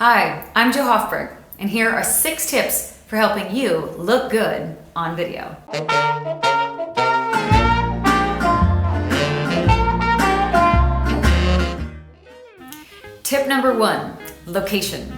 Hi, I'm Jo Hoffberg, and here are 6 tips for helping you look good on video. Tip number 1, location.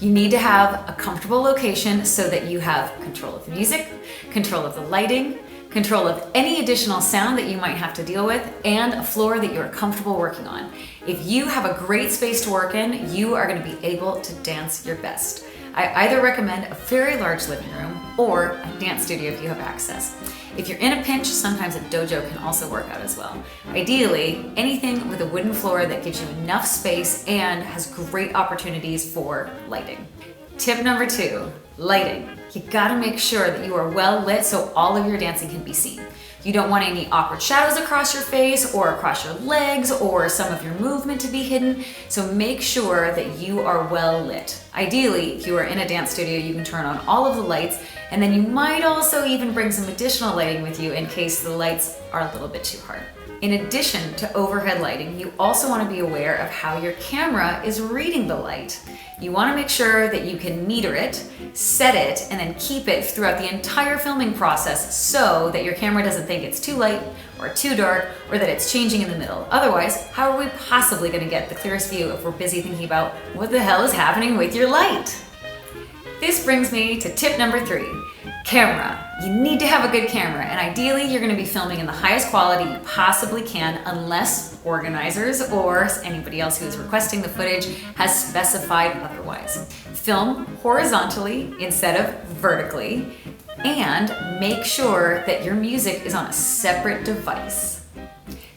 You need to have a comfortable location so that you have control of the music, control of the lighting, control of any additional sound that you might have to deal with, and a floor that you're comfortable working on. If you have a great space to work in, you are going to be able to dance your best. I either recommend a very large living room or a dance studio if you have access. If you're in a pinch, sometimes a dojo can also work out as well. Ideally, anything with a wooden floor that gives you enough space and has great opportunities for lighting. Tip number 2, lighting. You gotta make sure that you are well lit so all of your dancing can be seen. You don't want any awkward shadows across your face or across your legs or some of your movement to be hidden, so make sure that you are well lit. Ideally, if you are in a dance studio, you can turn on all of the lights, and then you might also even bring some additional lighting with you in case the lights are a little bit too hard. In addition to overhead lighting, you also want to be aware of how your camera is reading the light. You want to make sure that you can meter it, set it, and then keep it throughout the entire filming process so that your camera doesn't think it's too light or too dark or that it's changing in the middle. Otherwise, how are we possibly going to get the clearest view if we're busy thinking about what the hell is happening with your light? This brings me to tip number 3, camera. You need to have a good camera, and ideally you're going to be filming in the highest quality you possibly can unless organizers or anybody else who is requesting the footage has specified otherwise. Film horizontally instead of vertically, and make sure that your music is on a separate device.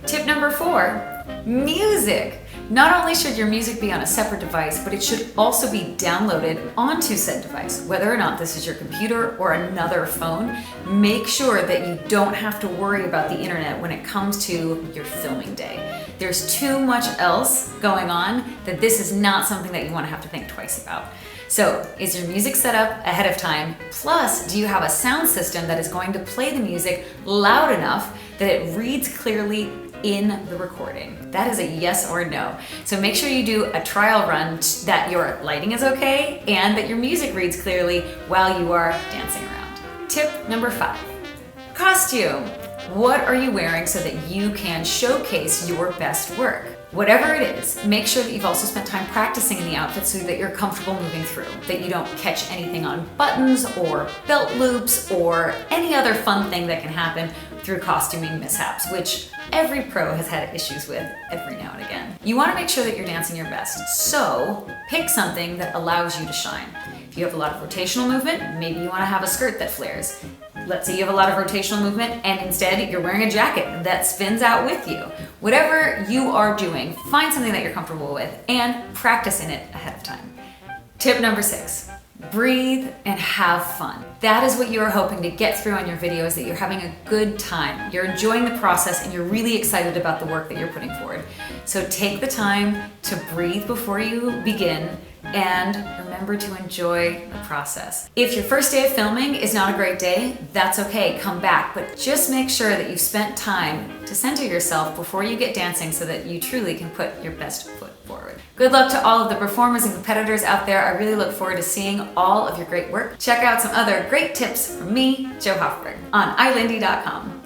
Tip number 4, music. Not only should your music be on a separate device, but it should also be downloaded onto said device. Whether or not this is your computer or another phone, make sure that you don't have to worry about the internet when it comes to your filming day. There's too much else going on that this is not something that you want to have to think twice about. So, is your music set up ahead of time? Plus, do you have a sound system that is going to play the music loud enough that it reads clearly in the recording? That is a yes or no. So make sure you do a trial run that your lighting is okay and that your music reads clearly while you are dancing around. Tip number 5, costume. What are you wearing so that you can showcase your best work? Whatever it is, make sure that you've also spent time practicing in the outfit so that you're comfortable moving through, that you don't catch anything on buttons or belt loops or any other fun thing that can happen through costuming mishaps, which every pro has had issues with every now and again. You want to make sure that you're dancing your best, so pick something that allows you to shine. If you have a lot of rotational movement, maybe you want to have a skirt that flares. Let's say you have a lot of rotational movement and instead you're wearing a jacket that spins out with you. Whatever you are doing, find something that you're comfortable with and practice in it ahead of time. Tip number 6, breathe and have fun. That is what you're hoping to get through on your videos, that you're having a good time, you're enjoying the process, and you're really excited about the work that you're putting forward. So take the time to breathe before you begin and remember to enjoy the process. If your first day of filming is not a great day, that's okay, come back, but just make sure that you've spent time to center yourself before you get dancing so that you truly can put your best foot forward. Good luck to all of the performers and competitors out there. I really look forward to seeing all of your great work. Check out some other great tips from me, Jo Hoffberg, on iLindy.com.